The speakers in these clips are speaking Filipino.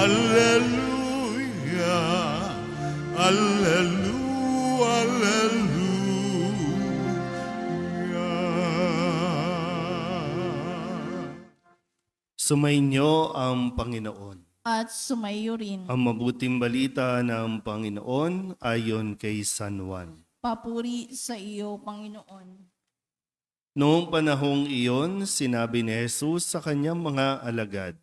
Alleluia, Alleluia, Alleluia. Sumainyo ang Panginoon. At sumayo rin. Ang mabuting balita ng Panginoon ayon kay San Juan. Papuri sa iyo, Panginoon. Noong panahong iyon, sinabi ni Jesus sa kanyang mga alagad,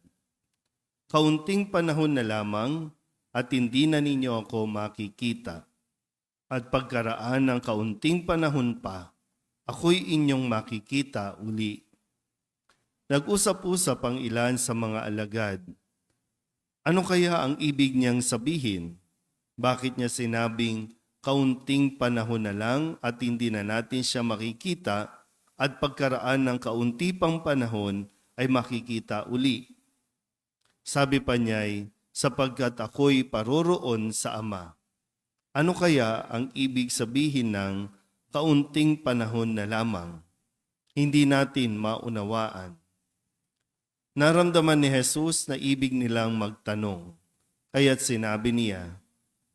"Kaunting panahon na lamang at hindi na ninyo ako makikita. At pagkaraan ng kaunting panahon pa, ako'y inyong makikita uli." Nag-usap-usap ang ilan sa mga alagad. Ano kaya ang ibig niyang sabihin? Bakit niya sinabing kaunting panahon na lang at hindi na natin siya makikita at pagkaraan ng kaunti pang panahon ay makikita uli? Sabi pa niya'y, sapagkat ako'y paroroon sa Ama. Ano kaya ang ibig sabihin ng kaunting panahon na lamang? Hindi natin maunawaan. Naramdaman ni Jesus na ibig nilang magtanong, kaya't sinabi niya,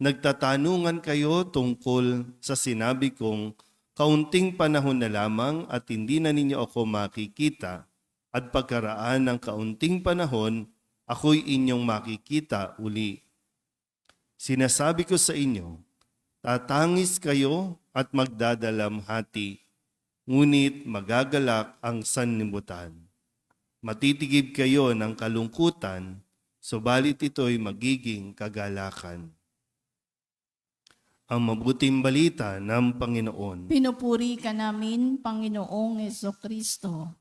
"Nagtatanungan kayo tungkol sa sinabi kong kaunting panahon na lamang at hindi na ninyo ako makikita, at pagkaraan ng kaunting panahon, ako'y inyong makikita uli. Sinasabi ko sa inyo, tatangis kayo at magdadalamhati, ngunit magagalak ang sanlibutan. Matitigib kayo ng kalungkutan, subalit ito'y magiging kagalakan." Ang mabuting balita ng Panginoon. Pinupuri ka namin, Panginoong Jesucristo.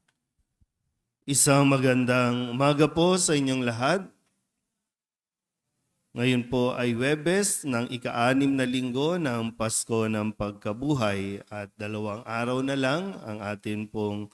Isang magandang umaga po sa inyong lahat. Ngayon po ay Huwebes ng ika-6 na linggo ng Pasko ng Pagkabuhay at 2 araw na lang ang atin pong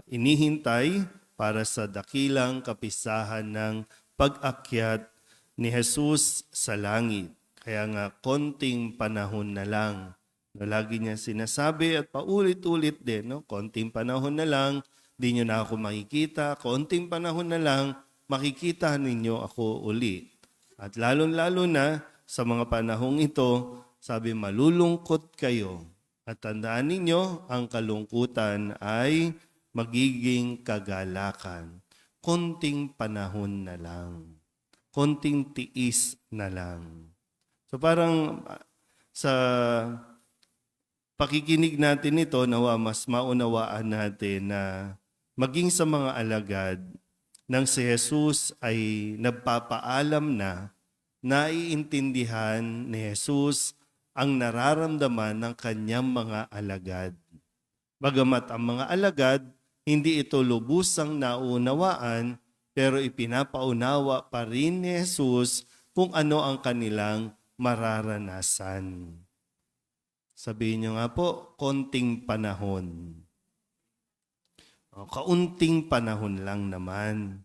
inihintay para sa dakilang kapistahan ng pag-akyat ni Jesus sa langit. Kaya nga konting panahon na lang. Lagi niya sinasabi at paulit-ulit din, konting panahon na lang, di nyo na ako makikita, konting panahon na lang, makikita ninyo ako uli. At lalo-lalo na sa mga panahong ito, sabi malulungkot kayo. At tandaan ninyo, ang kalungkutan ay magiging kagalakan. Konting panahon na lang. Konting tiis na lang. So parang sa pakikinig natin ito, nawa mas maunawaan natin na maging sa mga alagad nang si Jesus ay nagpapaalam na, naiintindihan ni Jesus ang nararamdaman ng kanyang mga alagad. Bagamat ang mga alagad, hindi ito lubusang naunawaan, pero ipinapaunawa pa rin ni Jesus kung ano ang kanilang mararanasan. Sabihin niyo nga po, konting panahon. Kaunting panahon lang naman.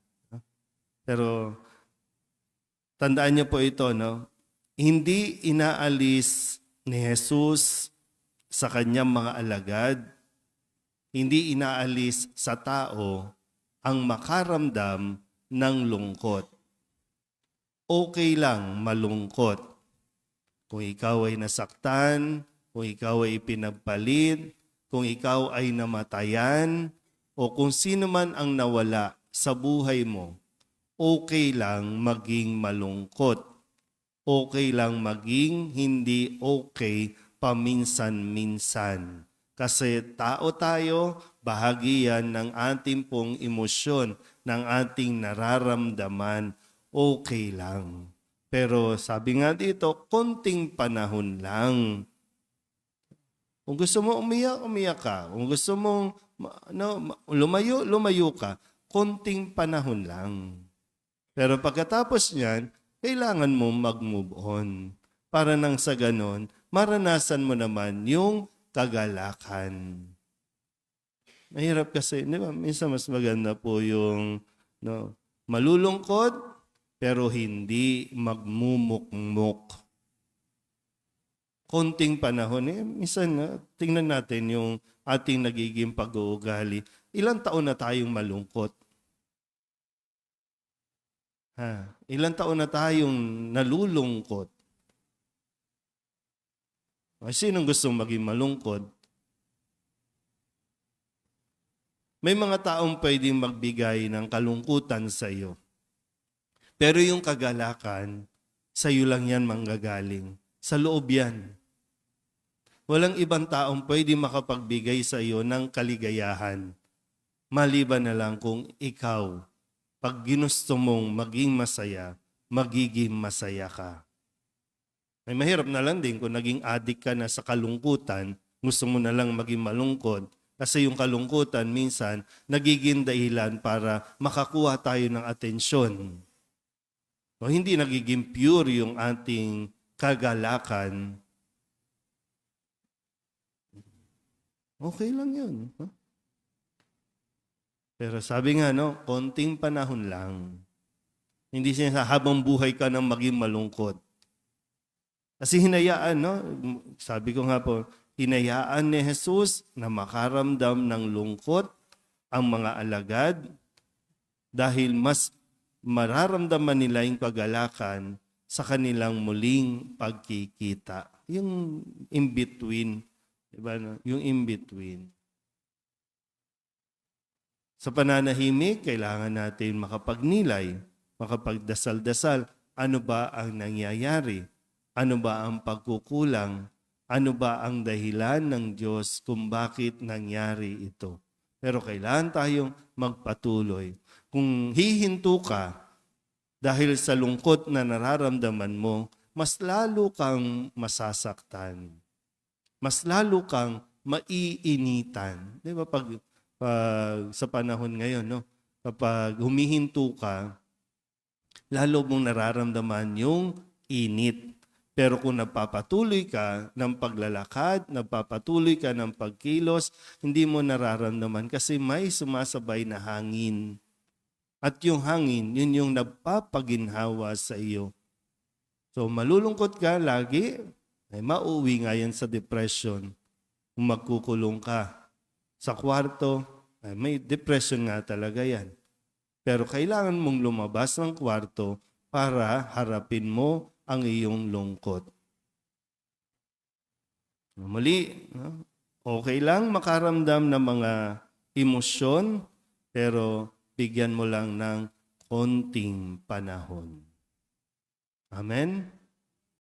Pero tandaan niyo po ito, hindi inaalis ni Jesus sa kanyang mga alagad, hindi inaalis sa tao ang makaramdam ng lungkot. Okay lang malungkot. Kung ikaw ay nasaktan, kung ikaw ay pinagpalit, kung ikaw ay namatayan, o kung sino man ang nawala sa buhay mo, okay lang maging malungkot. Okay lang maging hindi okay paminsan-minsan. Kasi tao tayo, bahagi yan ng ating pong emosyon, ng ating nararamdaman, okay lang. Pero sabi nga dito, konting panahon lang. Kung gusto mo umiyak, umiyak ka. Kung gusto mong lumayo, lumayo ka. Konting panahon lang. Pero pagkatapos niyan, kailangan mo mag-move on. Para nang sa ganon, maranasan mo naman yung kagalakan. Mahirap kasi, di ba? Minsan mas maganda po yung malulungkot, pero hindi magmumukmuk. Konting panahon, minsan tingnan natin yung ating nagiging pag-uugali. Ilang taon na tayong malungkot? Ilang taon na tayong nalulungkot? Ay, sinong gustong maging malungkot? May mga taong pwedeng magbigay ng kalungkutan sa iyo. Pero yung kagalakan, sa iyo lang yan manggagaling. Sa loob yan. Walang ibang taong pwedeng makapagbigay sa iyo ng kaligayahan. Maliban na lang kung ikaw, pag ginusto mong maging masaya, magiging masaya ka. Ay mahirap na lang din kung naging addict ka na sa kalungkutan, gusto mo na lang maging malungkot, kasi yung kalungkutan minsan nagiging dahilan para makakuha tayo ng atensyon. O hindi nagiging pure yung ating kagalakan. Okay lang yun. Pero sabi nga, konting panahon lang. Hindi siya habang buhay ka nang maging malungkot. Kasi hinayaan, sabi ko nga po, hinayaan ni Jesus na makaramdam ng lungkot ang mga alagad dahil mas mararamdaman nila yung kagalakan sa kanilang muling pagkikita. Yung in-between. Diba? Yung in-between. Sa pananahimik, kailangan natin makapagnilay, makapagdasal-dasal. Ano ba ang nangyayari? Ano ba ang pagkukulang? Ano ba ang dahilan ng Diyos kung bakit nangyari ito? Pero kailangan tayong magpatuloy. Kung hihinto ka dahil sa lungkot na nararamdaman mo, mas lalo kang masasaktan. Mas lalo kang maiinitan. Di ba pag sa panahon ngayon, kapag humihinto ka, lalo mong nararamdaman yung init. Pero kung nagpapatuloy ka ng paglalakad, nagpapatuloy ka ng pagkilos, hindi mo nararamdaman kasi may sumasabay na hangin. At yung hangin, yun yung nagpapaginhawa sa iyo. So malulungkot ka lagi, ay mauwi nga yan sa depression. Kung magkukulong ka sa kwarto, ay may depression nga talaga yan. Pero kailangan mong lumabas ng kwarto para harapin mo ang iyong lungkot. Muli, okay lang makaramdam ng mga emosyon, pero bigyan mo lang ng konting panahon. Amen?